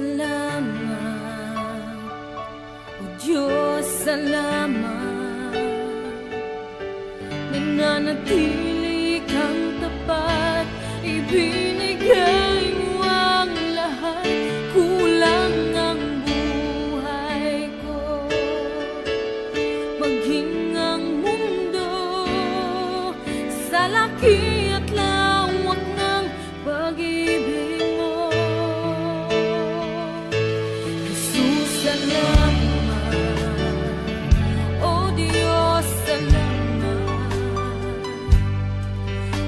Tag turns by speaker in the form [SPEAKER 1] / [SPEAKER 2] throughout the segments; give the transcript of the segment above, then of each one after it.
[SPEAKER 1] salamat. O Diyos, salamat. Nananatili kang tapat, ibinigay mo ang lahat. Kulang ang buhay ko, maging ang mundo sa laki at lawak ng pag-ibig mo. Jesus, salamat. O Diyos, salamat.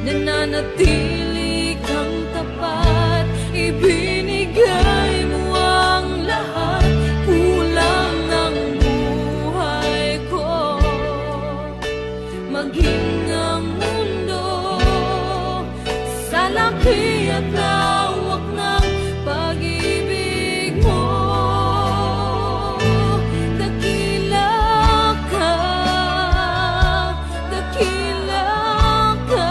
[SPEAKER 1] Nananatili kang tapat, ibinigay mo ang lahat. Kulang ang buhay ko, maging ang mundo sa laki at lawak ng pag-ibig mo. Dakila ka, dakila ka,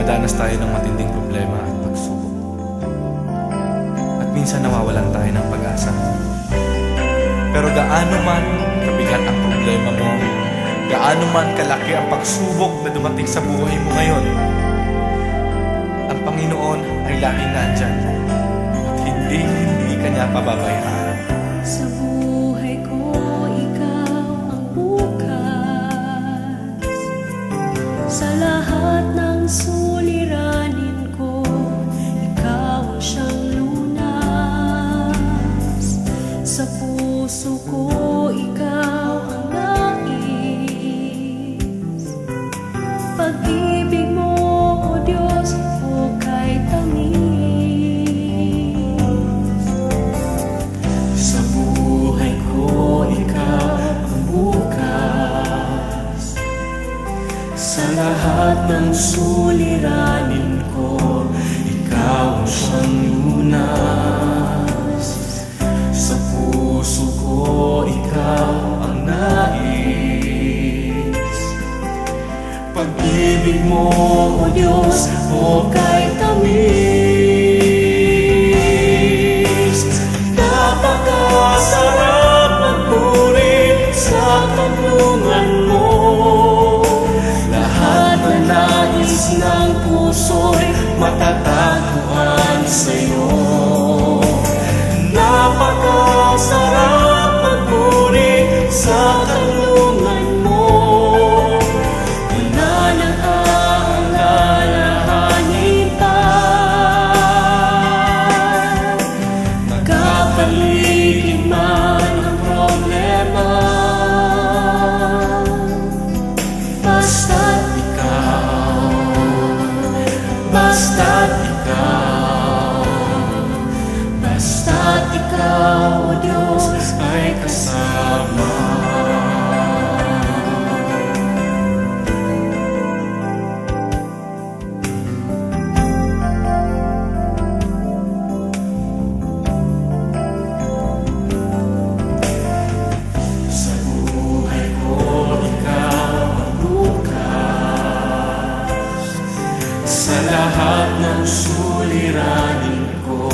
[SPEAKER 2] Dumadanas tayo ng matinding problema at pagsubok. At minsan nawawalan tayo ng pag-asa. Pero gaano man kabigat ang problema mo, gaano man kalaki ang pagsubok na dumating sa buhay mo ngayon, ang Panginoon ay laging nandyan at hindi ka niya pababayaan.
[SPEAKER 1] Sa buhay ko, ikaw ang bukas. Sa lahat ng suliranin ko, ikaw ang siyang lunas. Sa puso ko, ikaw ang nais. Pag-ibig mo, O Diyos, hukay tamis.
[SPEAKER 3] Sa buhay ko, ikaw ang bukas. Sa lahat ng suliranin ko, ikaw ang siyang lunas. Sa puso ko, ikaw ang nais. Pag-ibig mo, O Diyos, hukay tamis. Napakasarap magpuri sa tulungan mo. Lahat na nais ng puso'y matatagpuan sa'yo. Napakasarap magpuri sa tulungan mo. Wala nang aalalahanin pa. Nagkapaligid man ang problema, basta't ikaw, basta't ikaw, basta't ikaw, O Diyos, ay kasama. Sa buhay ko, ikaw ang bukas. Sa lahat ng suliranin ko,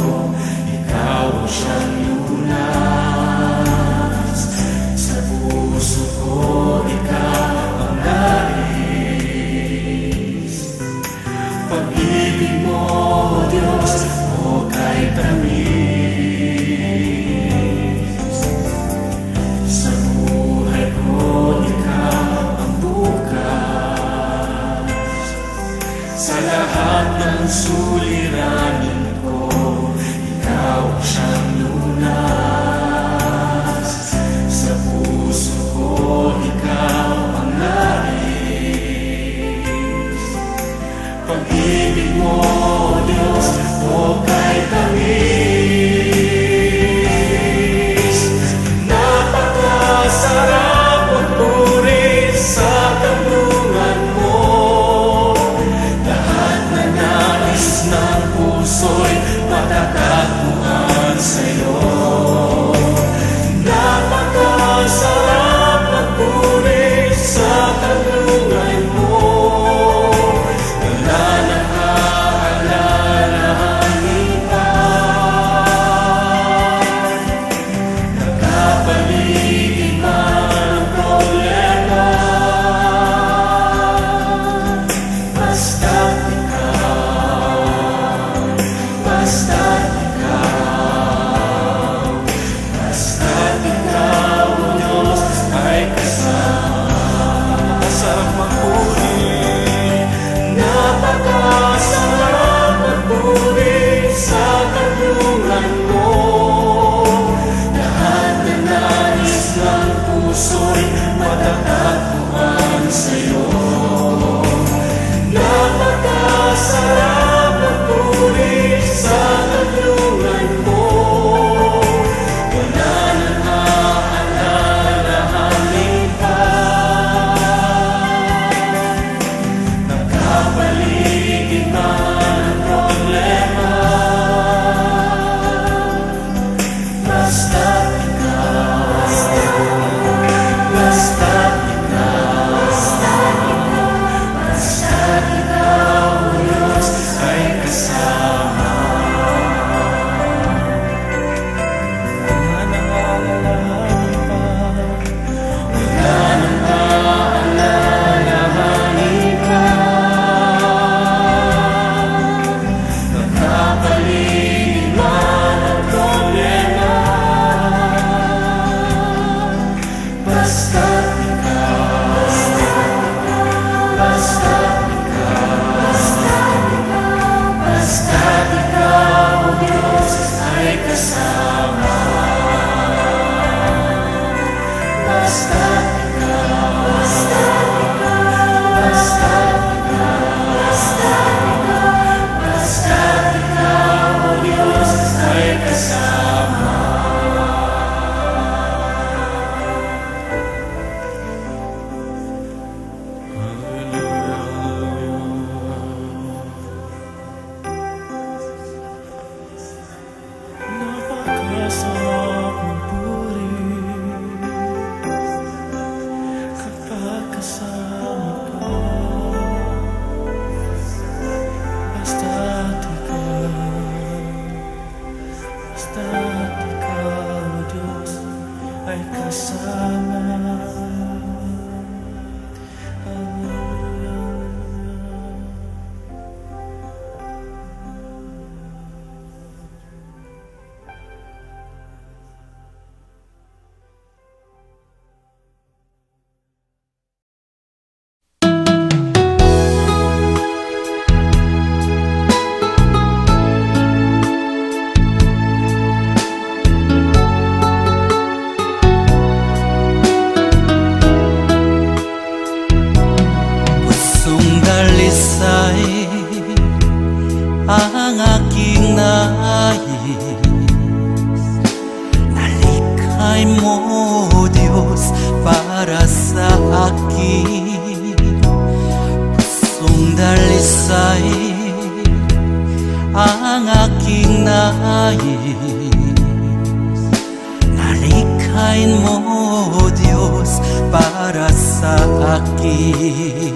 [SPEAKER 3] ikaw ang siyang lunas. Sa puso ko, ikaw ang nais. Pag-ibig mo, O Diyos, hukay tamis. Sa buhay ko, ikaw ang bukas. Sa lahat ng suliranin ko, ikaw ang siyang lunas. Sa puso ko, ikaw ang nais. Pag-ibig mo, O Diyos, hukay tamis. Napakasarap magpuri sa tulungan mo. Lahat na nais ng puso'y matatagpuan sa'yo.
[SPEAKER 4] dalisay ang aking nais. Nalikhay mo, Diyos, para sa akin. Pusong dalisay ang aking nais. Nalikhain mo, Diyos, para sa akin.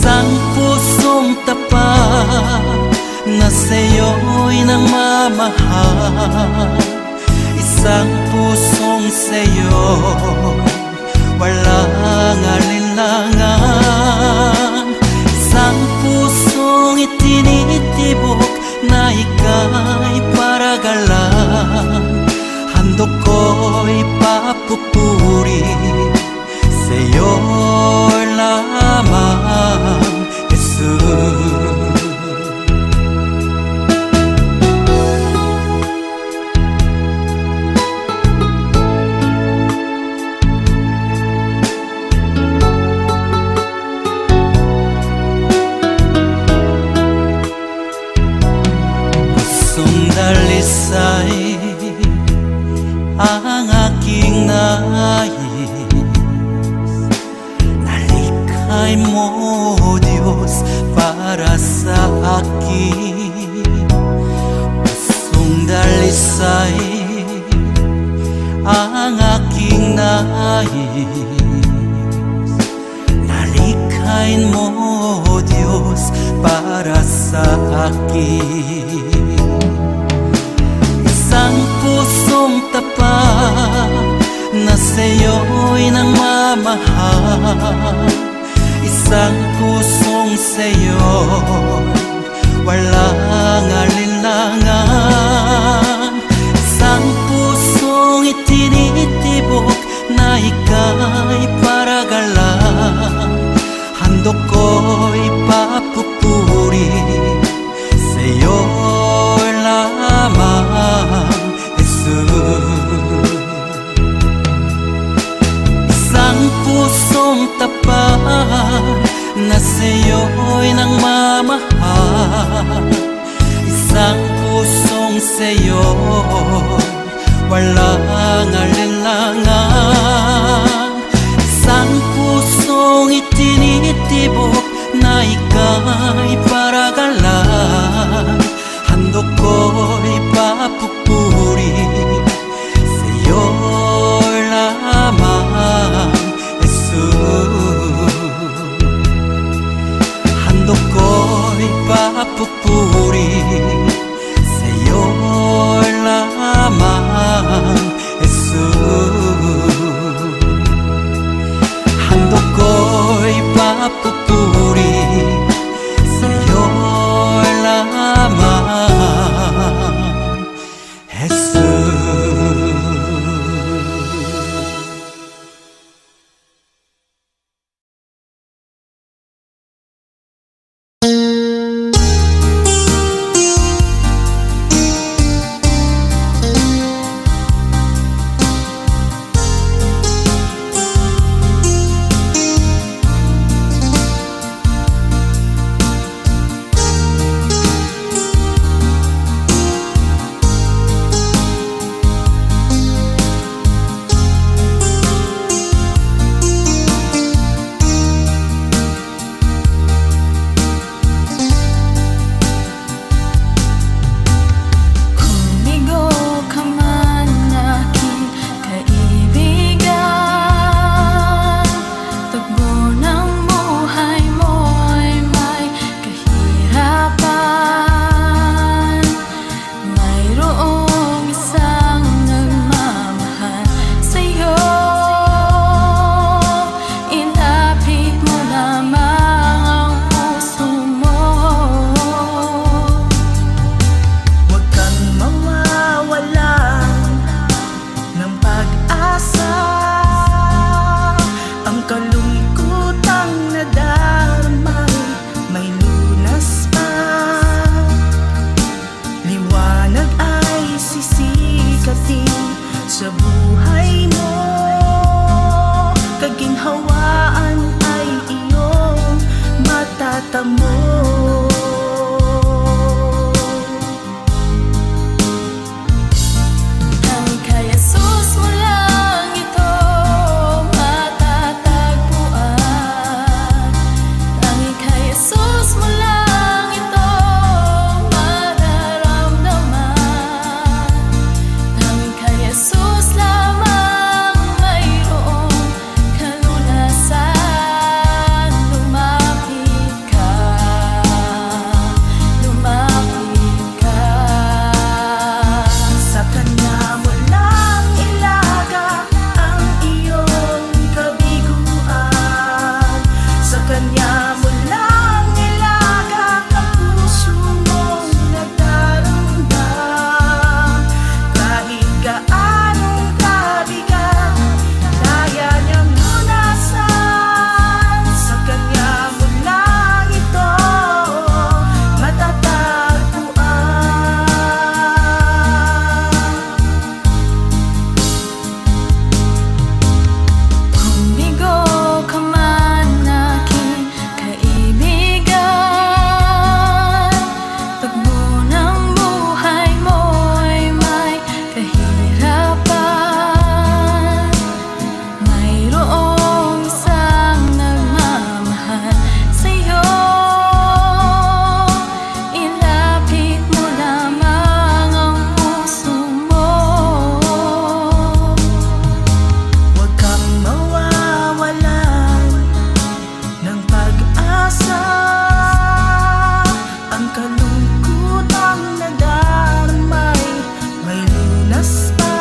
[SPEAKER 4] Isang pusong tapat na sa'yo'y nagmamahal. Isang pusong sa'yo walang alinlangan. Isang pusong itinitibok na ika'y paragalan. Handog ko'y papupuri sa'yo lamang, Jesus. Dalisay ang aking nais. Nalikhay mo, Diyos, para sa akin. Pusong dalisay ang aking nais. Nalikhain mo, Diyos, para sa akin. Isang pusong tapat na sa'yo'y nagmamahal. Isang pusong sa'yo walang alinlangan. Isang pusong itinitibok na ika'y paragalan. Handog ko'y papupuri sa'yo lamang, Jesus. Isang pusong tapat na sa'yo'y nagmamahal. Isang pusong sa'yo walang alinlangan. Isang pusong itinitibok na ika'y paragalan. Handog ko'y papupuri sa'yo lamang, Jesus. Handog ko'y papupuri sa'yo lamang, Jesus. Handog ko'y papupuri sa'yo lamang, Jesus.
[SPEAKER 1] matatamo. Tanging kay Jesus mo lang ito matatagpuan. Tanging kay Jesus mo lang ito mararamdaman. Tanging kay Jesus lamang mayroong kalunasan. Lumapit ka, lumapit ka. Sa Kanya mo lang ilaga ang iyong kabiguan. Sa Kanya mo lang ilaga ang puso mong nagdaramdam. Kahit gaanong kabigat, kaya niyang lunasan. Sa Kanya mo lang ito matatagpuan. Kung bigo ka man aking kaibigan, tugmo ng buhay mo'y may kahirapan, mayroong isang nagmamahal sa'yo. Ilapit mo lamang ang puso mo. Huwag kang mawawalan ng pag-asa. Ang kalungkutang nadarmay may lunas pa.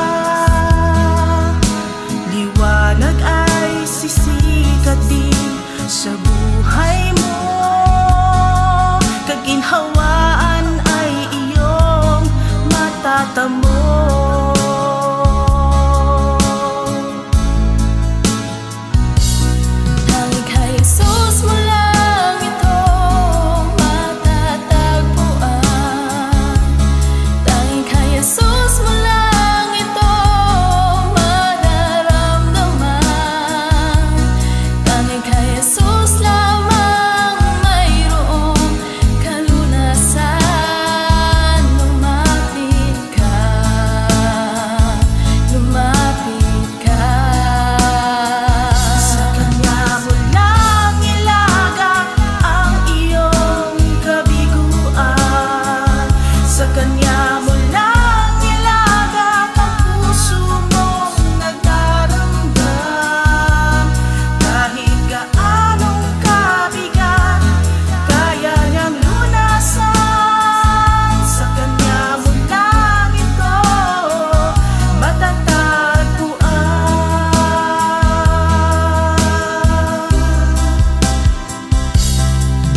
[SPEAKER 1] Liwanag ay sisikat din sa buhay mo. Kaginhawaan ay iyong matatamo. Tanging kay Jesus mo lang ito matatagpuan. Tanging kay Jesus mo lang ito mararamdaman. Tanging kay Jesus lamang mayroong kalunasan. Lumapit ka, lumapit ka. Sa Kanya mo lang ilaga ang iyong kabiguan. Sa Kanya mo lang ilaga ang puso mong nagdaramdam. Kahit gaanong kabigat, kaya niyang lunasan. Sa Kanya mo lang ito matatagpuan.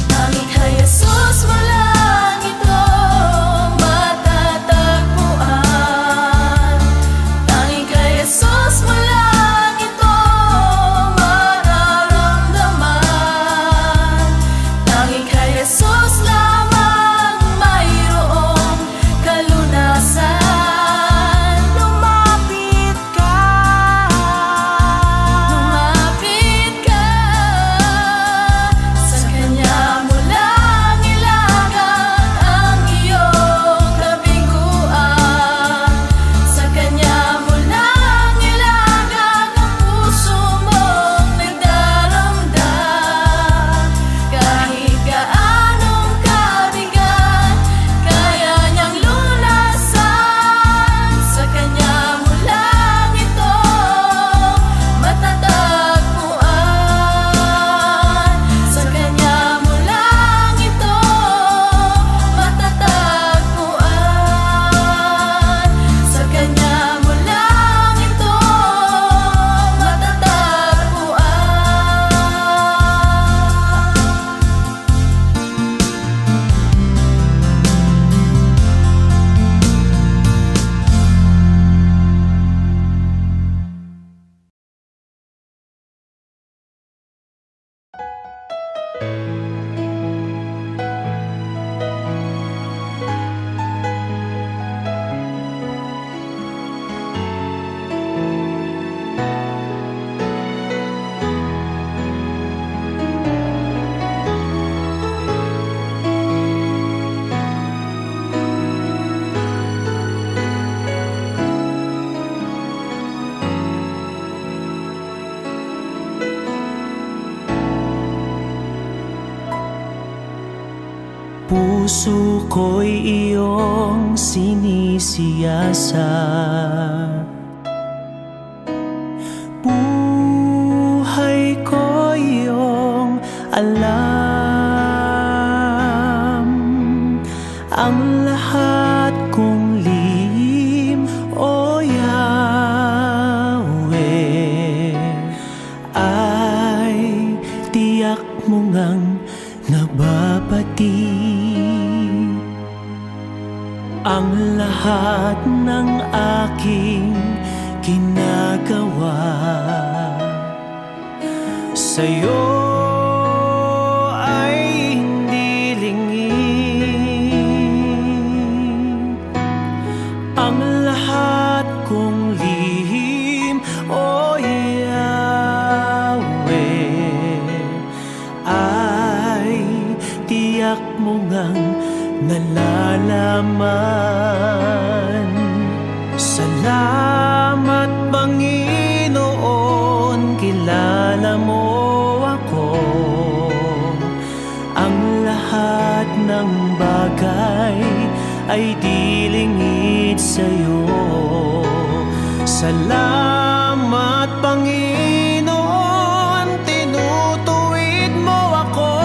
[SPEAKER 1] Tanging kay Jesus mo lang ito matatagpuan. Tanging kay Jesus mo lang ito mararamdaman. Tanging kay Jesus lamang mayroong kalunasan. Lumapit ka, lumapit ka. Sa Kanya mo lang ilaga ang iyong kabiguan. Sa Kanya mo lang ilaga ang puso mong nagdaramdam. Kahit gaanong kabigat, kaya niyang lunasan. Sa Kanya mo lang ito matatagpuan. Sa Kanya mo lang ito matatagpuan. Sa Kanya mo lang ito matatagpuan. puso ko'y iyong sinisiyasat. Buhay ko iyong alam, ang lahat kong lihim, O Yahweh, ay tiyak mo ngang nababati. Ang lahat ng aking ginagawa sa'yo ay hindi lingid. Ang lahat kong lihim, O Yahweh, ay tiyak mo ngang nalalaman. Salamat Panginoon, kilala mo ako. Ang lahat ng bagay ay di lingid sa'yo. Salamat Panginoon, tinutuwid mo ako.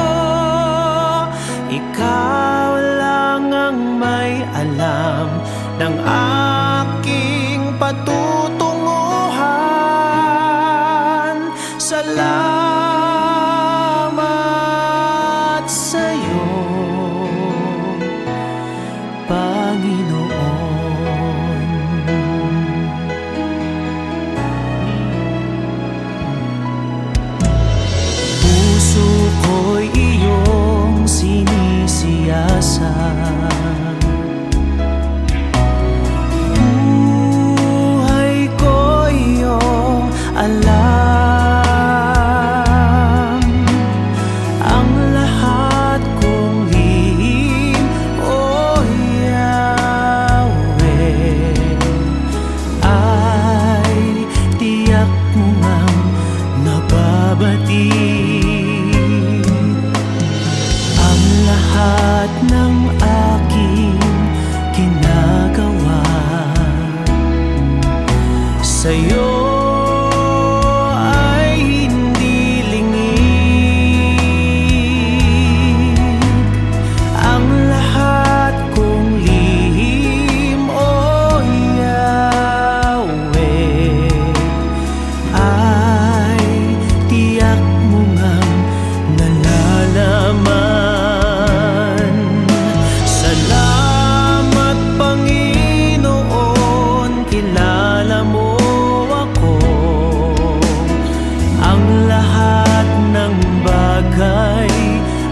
[SPEAKER 1] Ikaw lang ang may alam ng aking patutunguhan. Salamat sa'yo, Panginoon. Puso ko'y iyong sinisiyasat. Alam, ang lahat kong lihim, O Yahweh, ay tiyak mo ngang nababati. Ang lahat ng aking ginagawa sa'yo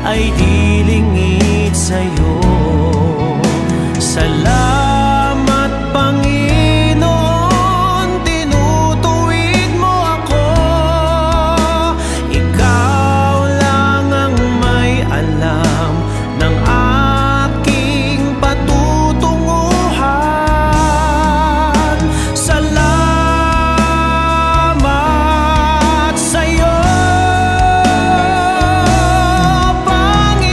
[SPEAKER 1] ay di lingid sa'yo. Salamat Panginoon, tinutuwid mo ako. Ikaw lang ang may alam ng aking patutunguhan. Salamat sa'yo, Panginoon.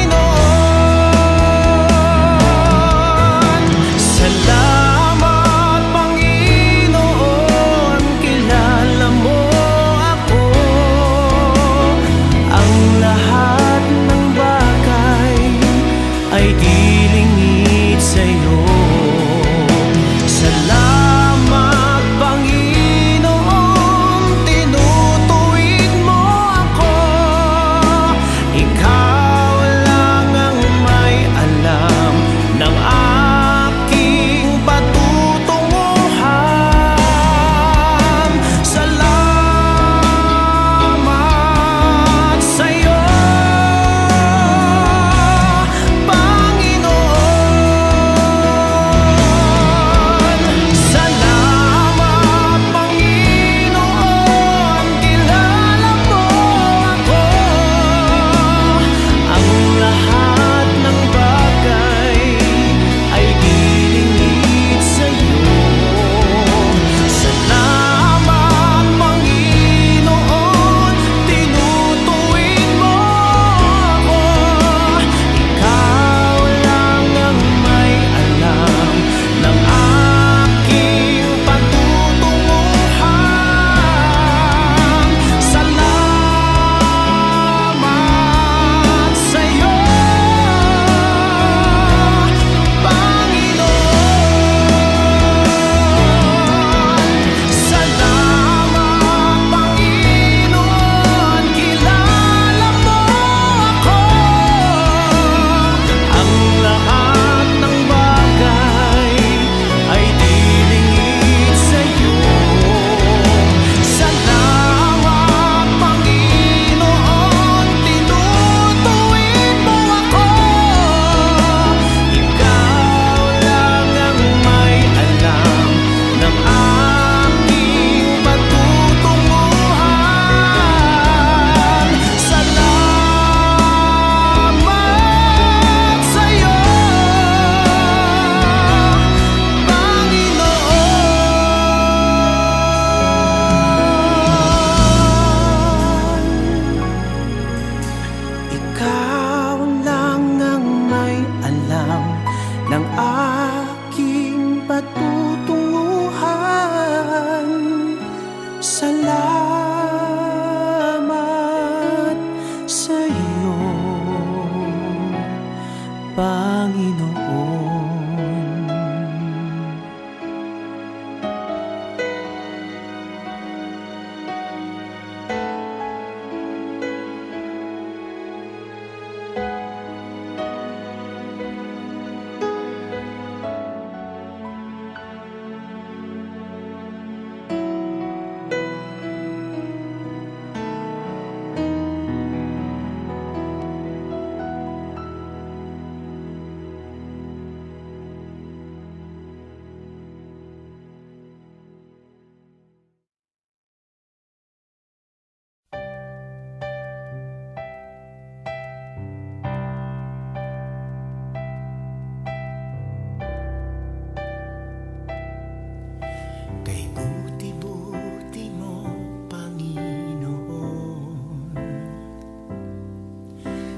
[SPEAKER 4] Panginoon.
[SPEAKER 3] Kay buti-buti mo, Panginoon,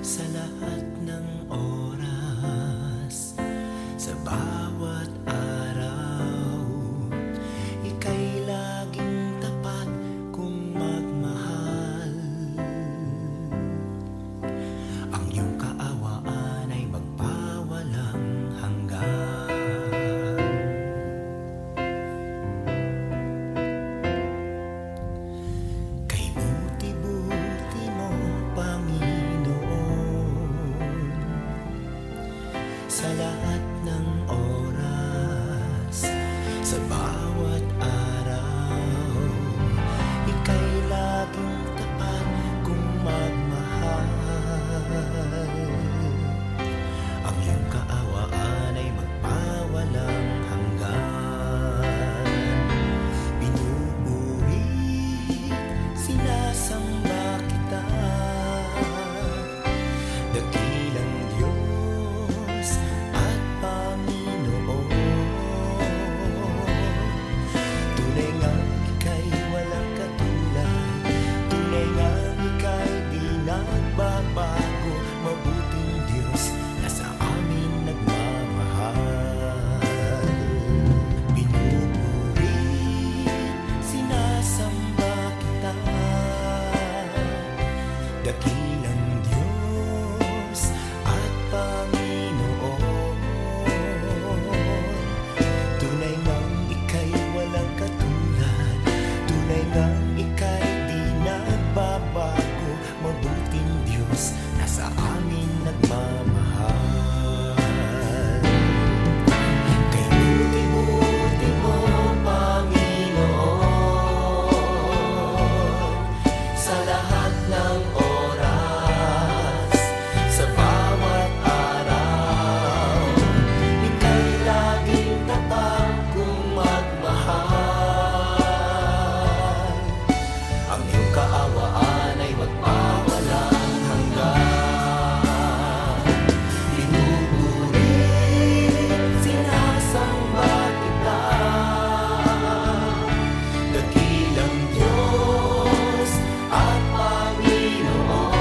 [SPEAKER 3] sa lahat ng oras, sa bawat araw, ika'y laging tapat kung magmahal. Ang iyong kaawaan ay magpawalang hanggan. Sa lahat ng oras, sa bawat araw, ika'y laging tapat kung magmahal. Ang iyong kaawaan ay magpawalang hanggan. Pinupuri, sinasamba kita, dakilang Diyos at Panginoon. Tunay ngang ika'y walang katulad, tunay ngang ika'y di nagbabago. Mabuting Diyos na sa amin nagmamahal. Pinupuri, sinasamba kita, dakilang Diyos at Panginoon. Tunay ngang ika'y walang katulad, tunay ngang ika'y di nagbabago. Mabuting Diyos na sa amin nagmamahal. Kay buti-buti mo, Panginoon, sa lahat ng oras, sa bawat araw, ika'y laging tapat kung magmahal. Ang iyong kaawaan ay magpawalang hanggan. Pinupuri, sinasamba kita, dakilang Diyos at Panginoon.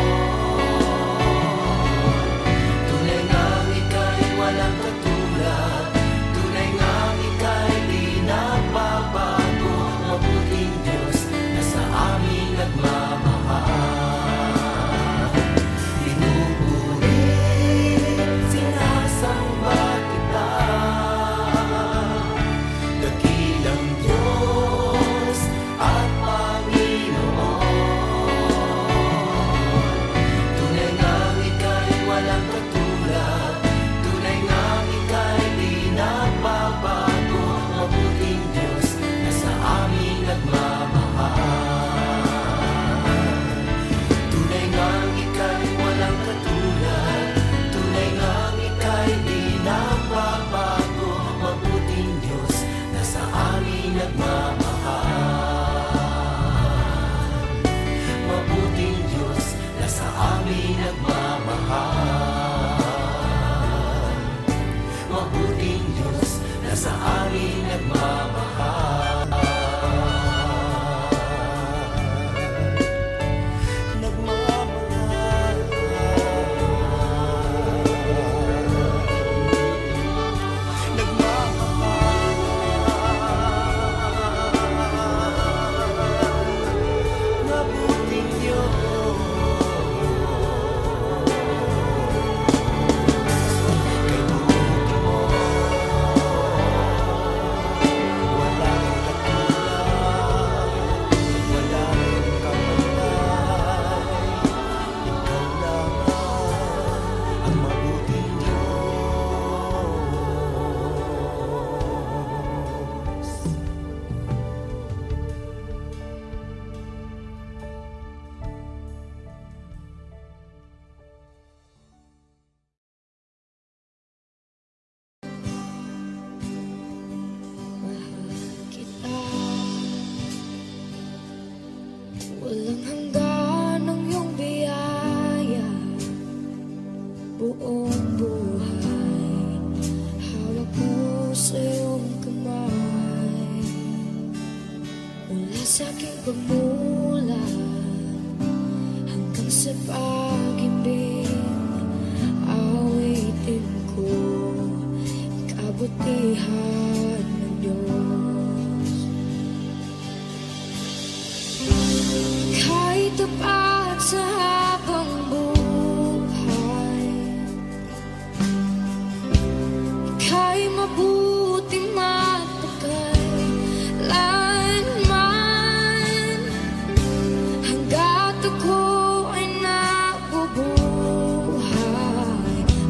[SPEAKER 3] Tunay ngang ika'y walang katulad, tunay ngang ika'y di nagbabago. Mabuting Diyos na sa amin nagmamahal. Pinupuri, sinasamba kita, dakilang Diyos at Panginoon. Tunay ngang ika'y walang katulad, tunay ngang ika'y di nagbabago. Mabuting Diyos na sa amin nagmamahal. Tunay ngang ika'y walang katulad, tunay ngang ika'y di nagbabago. Mabuting Diyos na sa amin nagmamahal. Mabuting Diyos na sa amin nagmamahal. Mabuting Diyos na sa amin nagmamahal. Nagmamahal. Nagmamahal. Mabuting Diyos. Kay buti
[SPEAKER 1] buong buhay. Hawak mo sa iyong kamay. Mula sa aking pagmulat hanggang sa pag-ibig, awitin ko kabutihan ng Diyos. Kahit tapat sa habang buhay, ika'y mabuti matagal lanman. Hanggat ako ay nabubuhay,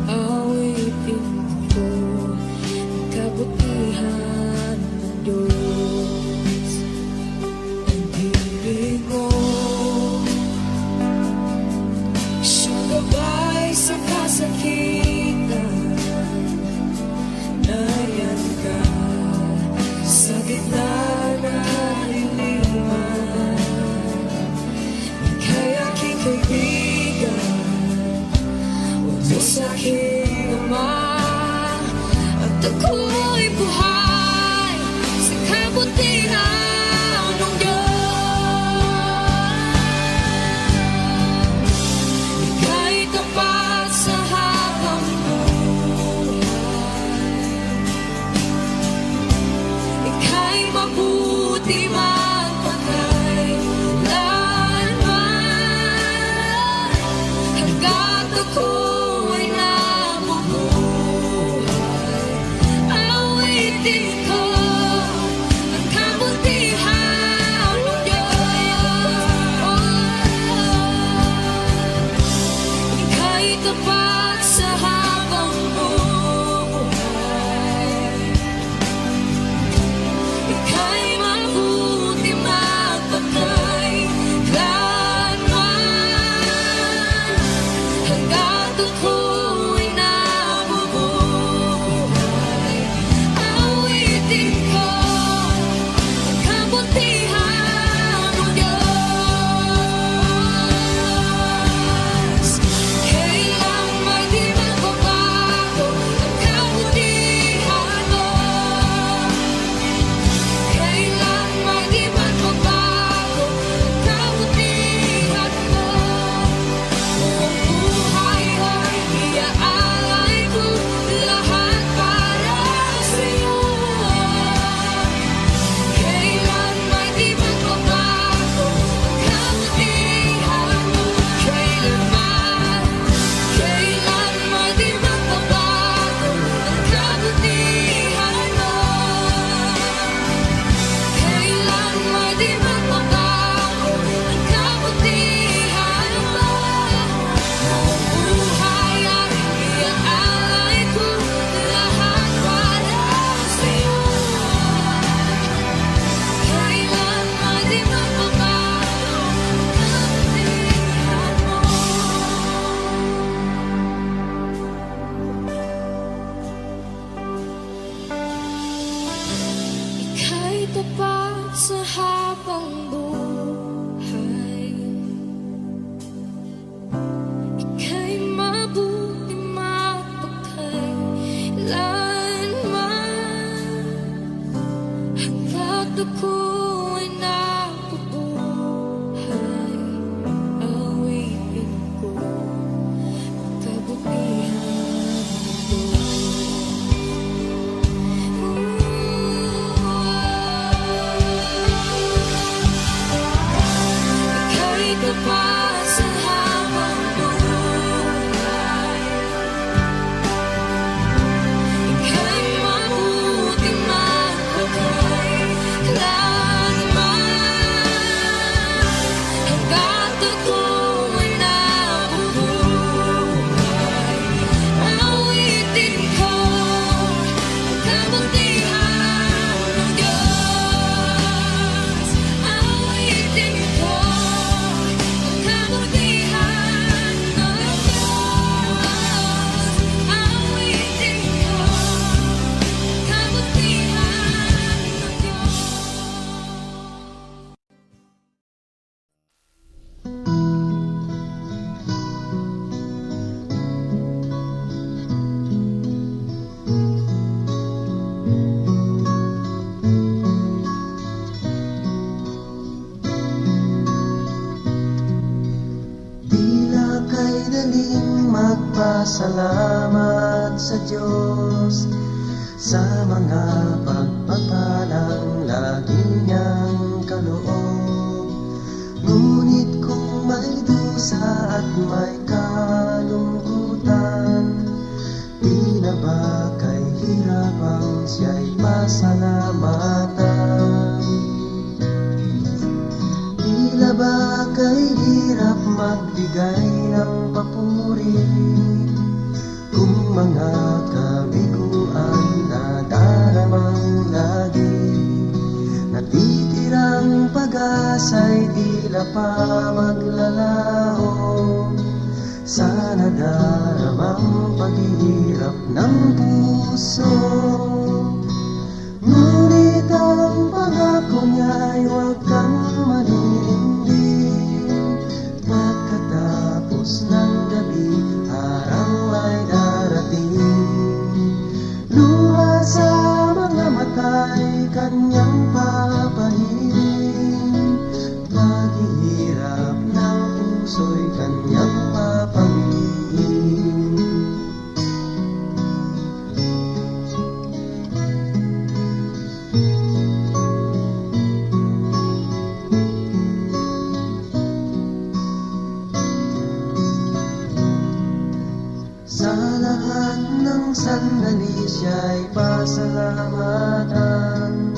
[SPEAKER 1] awitin ko ang kabutihan ng Diyos. Ang ibig mo, siyang gabay sa kasakitan. Nayan ka sa gitna ng kaliliman. Ika'y aking kaibigan, walang sa'king ama. At ako'y buhay sa kabutihan ng Diyos. Ika'y tapat sa habang buhay. Ika'y mabuti magpatay lanman. Hanggat ako'y nabubuhay, awitin ko ang kabutihan ng Diyos. Ika'y tapat sa habang buhay. Ika'y mabuti magpatay lanman. Hanggat ako'y nabubuhay, awitin ko ang kabutihan ng Diyos. Kailang may di magbabago ang kabutihan mo. Kailan may di magbabago ang kabutihan mo. Buong buhay ay
[SPEAKER 5] pasalamat sa Diyos sa mga pagpapalang lagi niyang kaloob. Ngunit kung may dusa at may kalungkutan, di na ba kay hirapang siya'y pasalamatan? Tila ba kay hirap magbigay ng papuri kung mga kabiguan na daramang lagi? Natitirang pag-asa'y tila pa maglalaho sa nadaramang paghihirap ng puso. Ngunit ang pangako niya'y huwag kang maninindig. Pagkatapos ng gabi, araw ay darating. Luha sa mga mata'y kanyang papahirin. Paghihirap ng puso'y kanyang papawiin. Sa lahat ng sandali siya'y pasalamatan.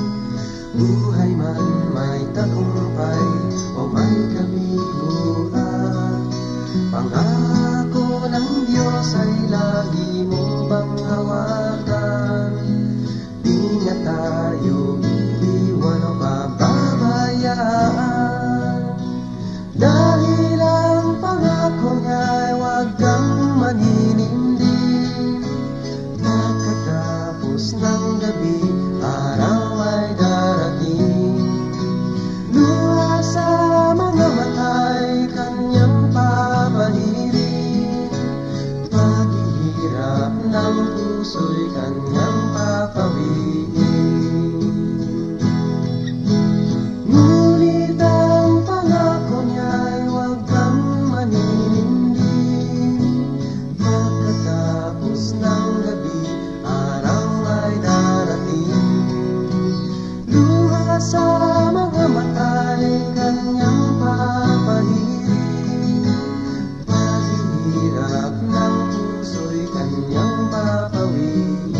[SPEAKER 5] Buhay man may tagumpay o may kabiguan, pangako ng Diyos ay lagi mong bang hawakan. Di niya tayo iiwan o pababayaan, dahil ang pangako niya'y huwag kang maninindig. Pagkatapos ng gabi, araw ay darating. Luha sa mga mata'y kanyang papahirin. Paghihirap ng puso'y kanyang papawiin. Ngunit ang pangako niya'y huwag kang maninindig. Pagkatapos ng gabi, araw ay darating. Luha sa mga mata'y kanyang papahirin. Paghihirap ng puso'y kanyang papawiin.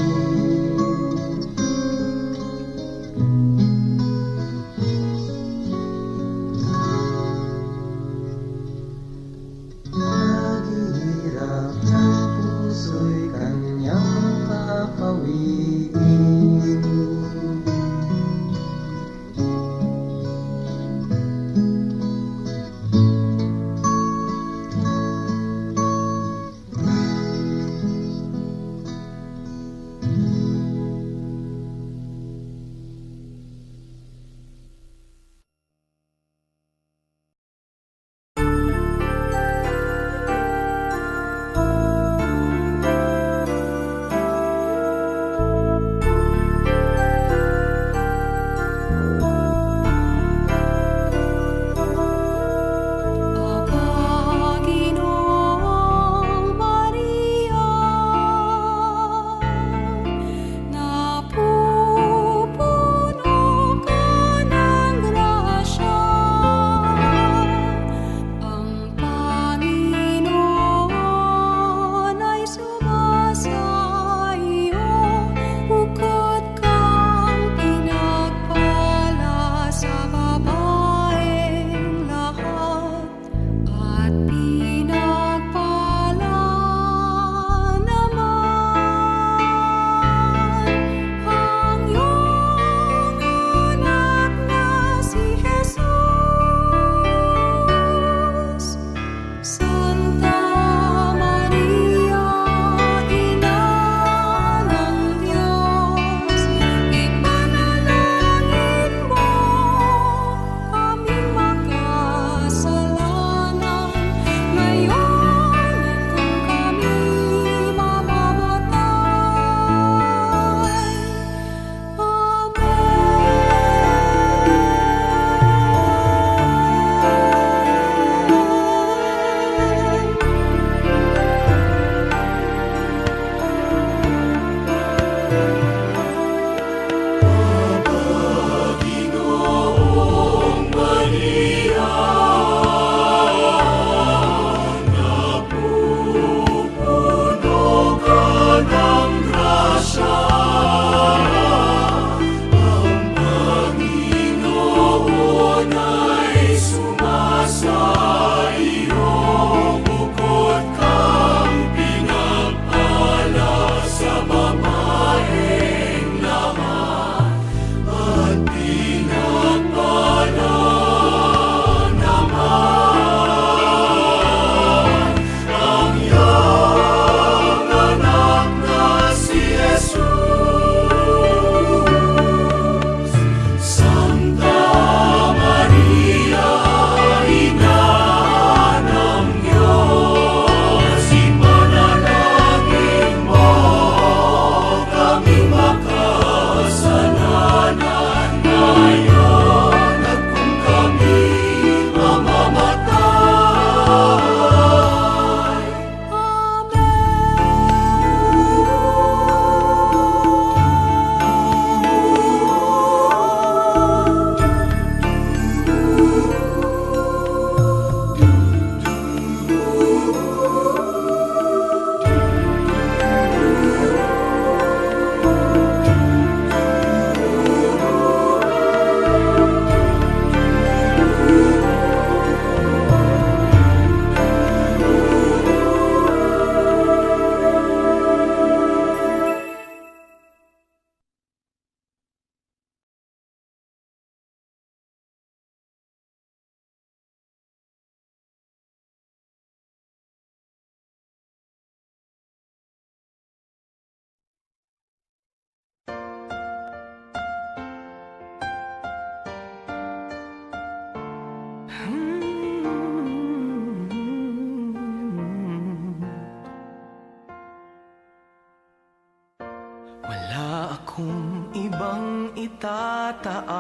[SPEAKER 3] Wala akong ibang itataas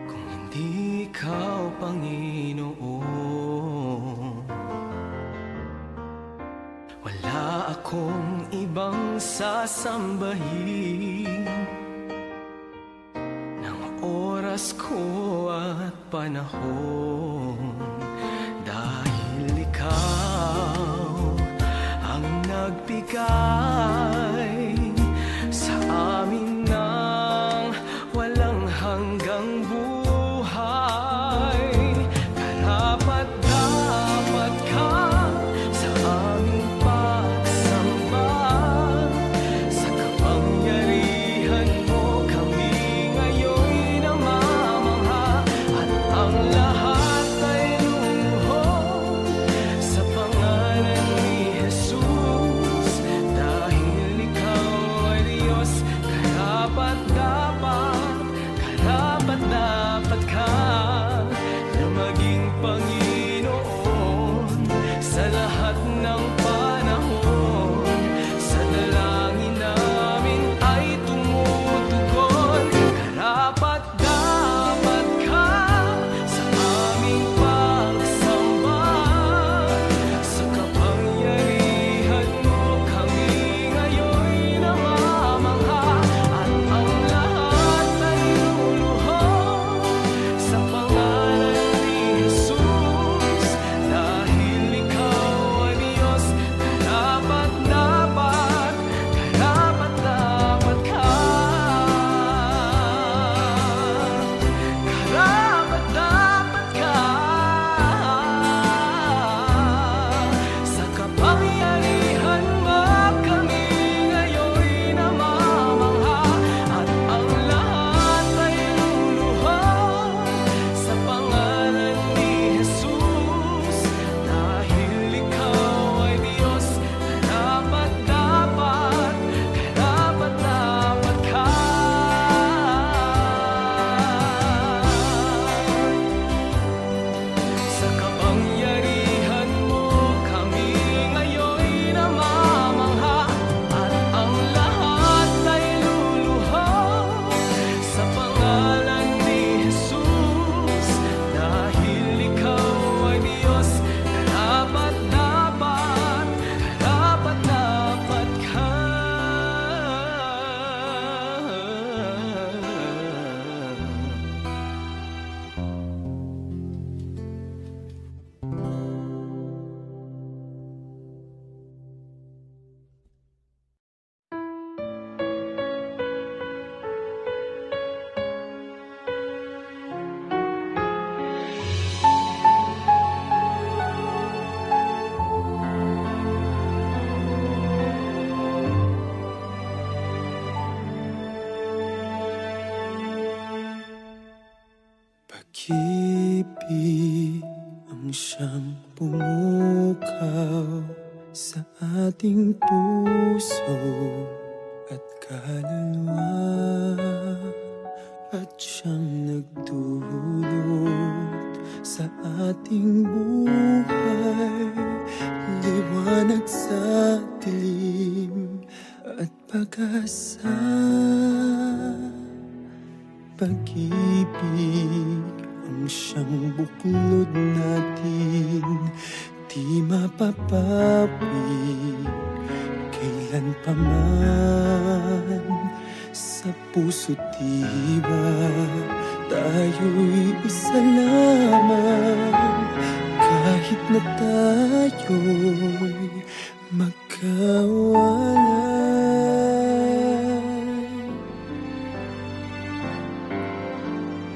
[SPEAKER 3] kung hindi ikaw, Panginoon. Wala akong ibang sasambahin ng oras ko at panahon, dahil ikaw ang nagbigay sa amin ng walang hanggang buhay. Karapat-dapat ka sa aming pagsamba, sa kapangyarihan mo kami ngayon'y namamangha, at ang lahat ay lumuhod sa pangalan ni Jesus, dahil ikaw ay Diyos. Karapat-dapat ka na maging Panginoon sa lahat ng panahon. Sa dalangin namin ay tumutugon. Karapat-dapat ka sa aming pagsamba, sa kapangyarihan mo kami ngayon'y namamangha, at ang lahat ay luluhod sa pangalan ni Jesus, dahil ikaw ay Diyos. Karapat-dapat ka. Karapat-dapat ka sa kapangyarihan mo kami ngayon'y namamangha, at ang lahat ay luluhod sa pangalan ni Jesus, dahil ikaw ay Diyos. Karapat-dapat ka. Sa kapangyarihan mo kami ngayon'y namamangha, at ang lahat ay luluhod sa pangalan ni Jesus, dahil ikaw ay Diyos. Karapat-dapat ka.
[SPEAKER 6] Pag-ibig ang siyang pumukaw sa ating puso at kaluluwa, at siyang nagdulot sa ating buhay, liwanag sa dilim at pag-asa. Pag-ibig ang siyang buklod natin, di mapapawi kailan pa man. Sa puso't diwa tayo'y isa lamang, kahit na tayo'y magkawalay.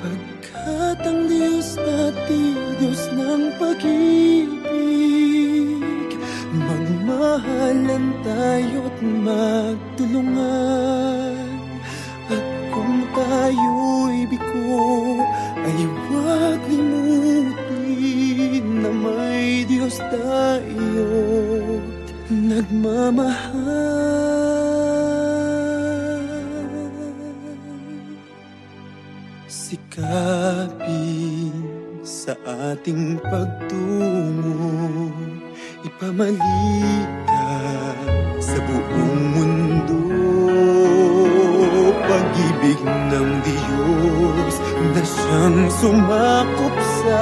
[SPEAKER 6] Pagkat ang Diyos natin, Diyos ng pag-ibig, magmahalan tayo't magtulungan. At kung tayo'y bigo, ay huwag limutin na may Diyos tayo't nagmamahal. Sikapin sa ating pagtungo, ipamalitan sa buong mundo. Pag-ibig ng Diyos na siyang sumakop sa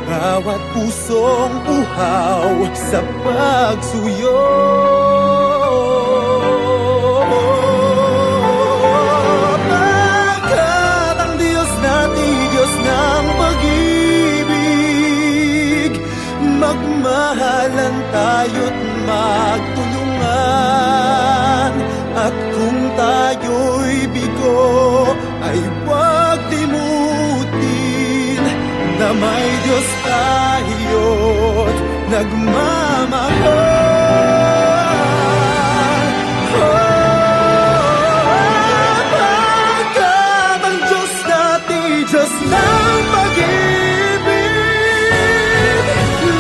[SPEAKER 6] bawat pusong uhaw sa pagsuyo. Pagkat ang Diyos natin, Diyos ng pag-ibig, magmahalan tayo't magtulungan. At kung tayo'y bigo, ay huwag limutin na may Diyos tayo't nagmamahal. Pagkat ang Diyos natin, Diyos ng pag-ibig,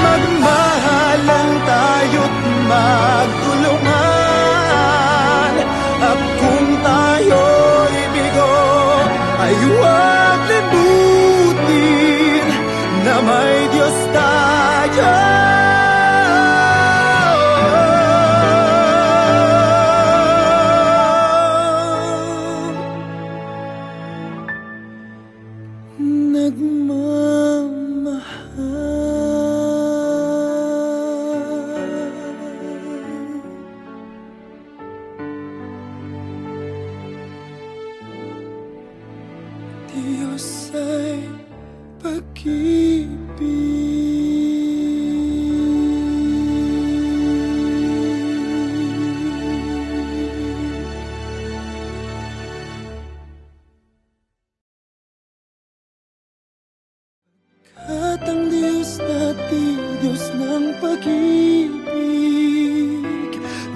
[SPEAKER 6] magmahalan tayo't magtulungan. At kung tayo'y bigo, ay huwag limutin na may Diyos tayo. Diyos ay at ang Diyos natin, Diyos ng pag-ibig,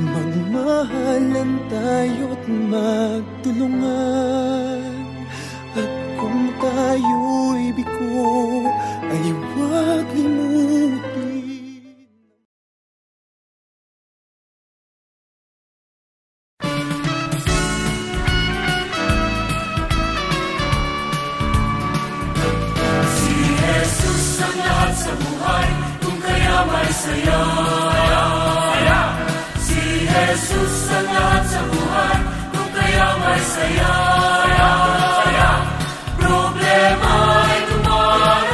[SPEAKER 6] magmahalan tayo't magtulungan. At kung tayo'y bigo, ay huwag limutin.
[SPEAKER 3] Saya, si Jesus ang lahat sa buhay, kung kaya may saya, problema ay tumara.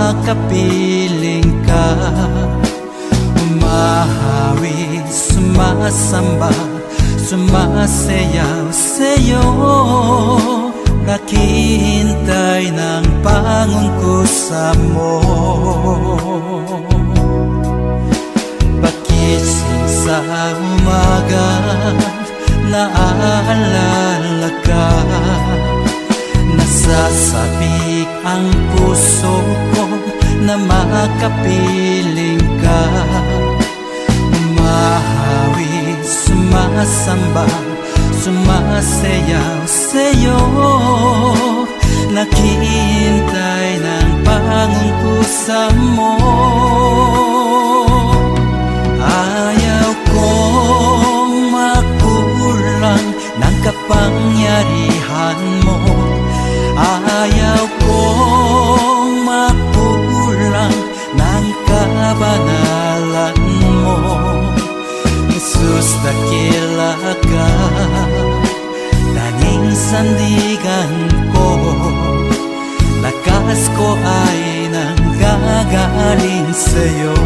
[SPEAKER 4] makapiling ka. Umahawi, sumasamba, sumasayaw sa'yo. Naghihintay ng pangungkusa mo. Pagising sa umaga, naaalala ka. Nasasabik ang puso ko na makapiling ka. Umahawi, sumasamba, sumasayaw sa'yo. Naghihintay ng pangungkusa mo. Ayaw kong makulang ng kapangyarihan mo. Ayaw kong makulang ng kabanalan mo. Jesus, dakila ka, tanging sandigan ko. Lakas ko ay nanggagaling sa'yo.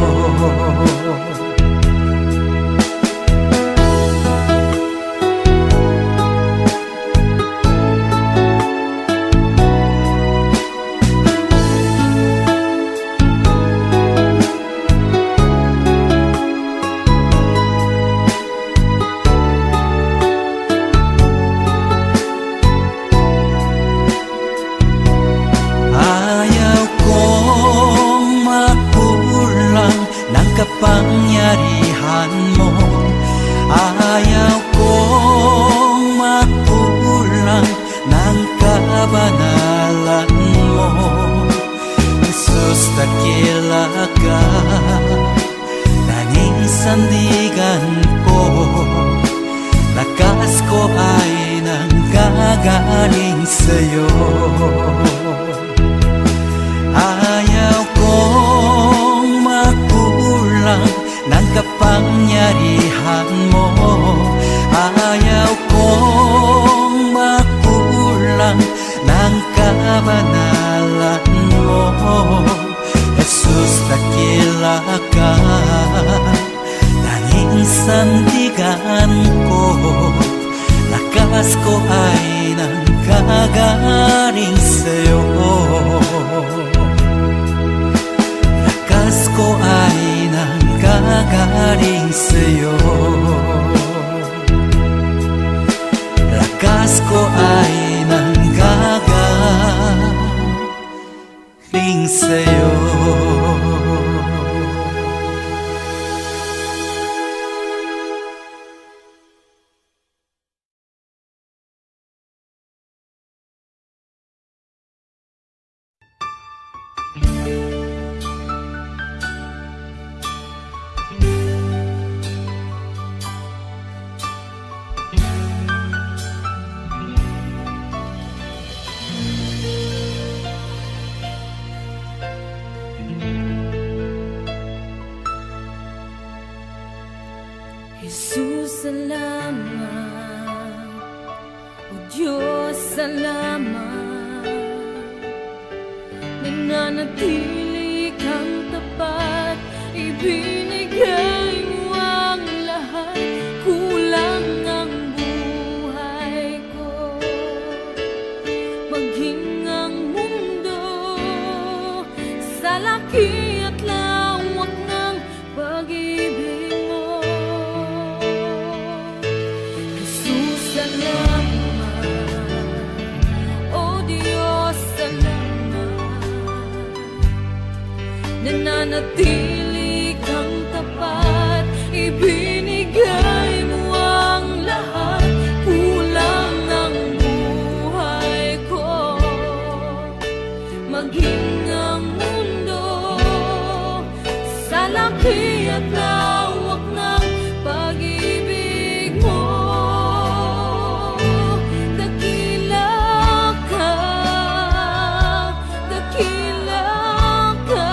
[SPEAKER 4] Kapangyarihan mo. Ayaw kong makulang ng kabanalan mo. Jesus, dakila ka, tanging sandigan ko. Lakas ko ay nanggagaling sa'yo. Ayaw kong makulang ng kapangyarihan mo. Ayaw kong makulang ng kabanalan mo. Jesus, dakila ka, tanging sandigan ko. Lakas ko ay nanggagaling sa'yo. Lakas ko ay nanggagaling sa'yo. Lakas ko ay nanggagaling sa'yo.
[SPEAKER 1] Jesus, salamat. O Diyos, salamat. Nananatili kang tapat, ibinigay mo ang lahat. Kulang ang buhay ko, maging ang mundo sa laki at lawak ng pag-ibig mo. Jesus, salamat. O Diyos, salamat. Nananatili kang tapat, ibinigay mo ang lahat. Kulang ang buhay ko, maging ang mundo sa laki at lawak ng pag-ibig mo. Dakila ka, dakila ka,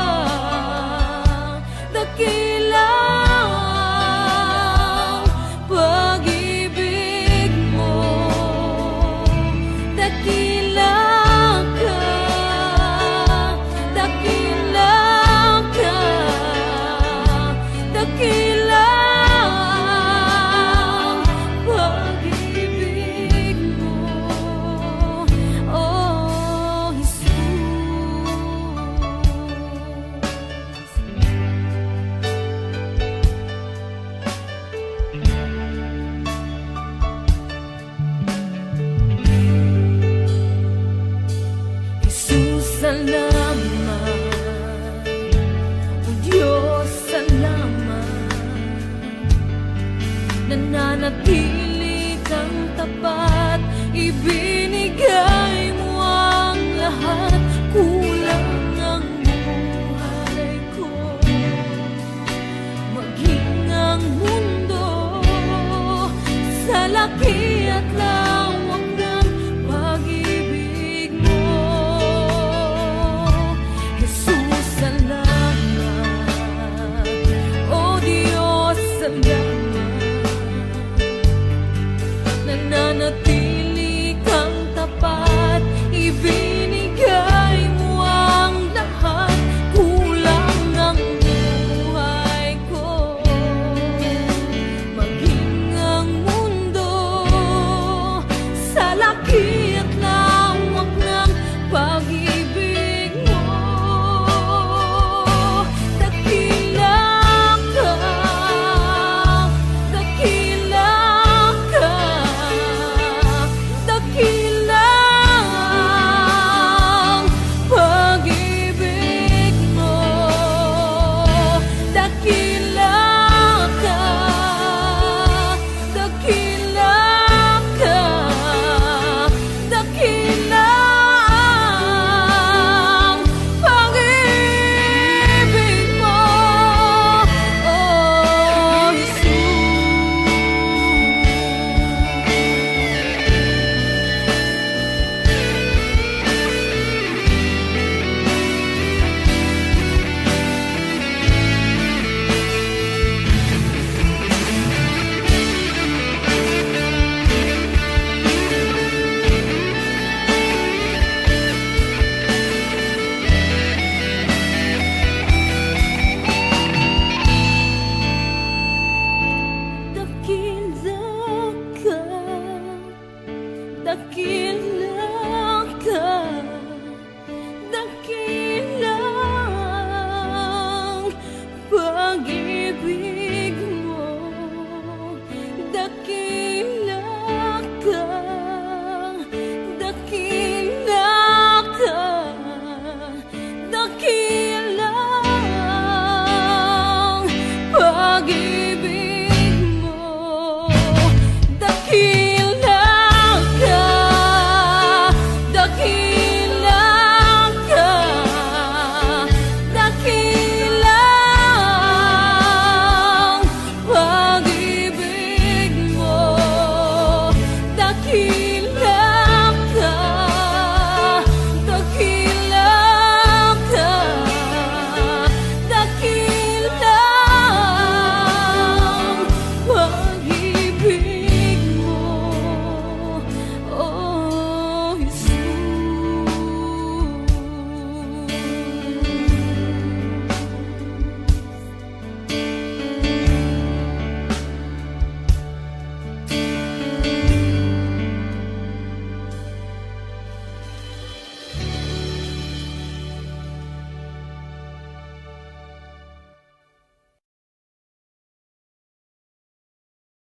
[SPEAKER 1] nanatili kang tapat, ibinigay mo ang lahat. Kulang ang buhay ko, maging ang mundo sa laki at lawak ng pag-ibig mo. Jesus, salamat. O Diyos, salamat. Nananatili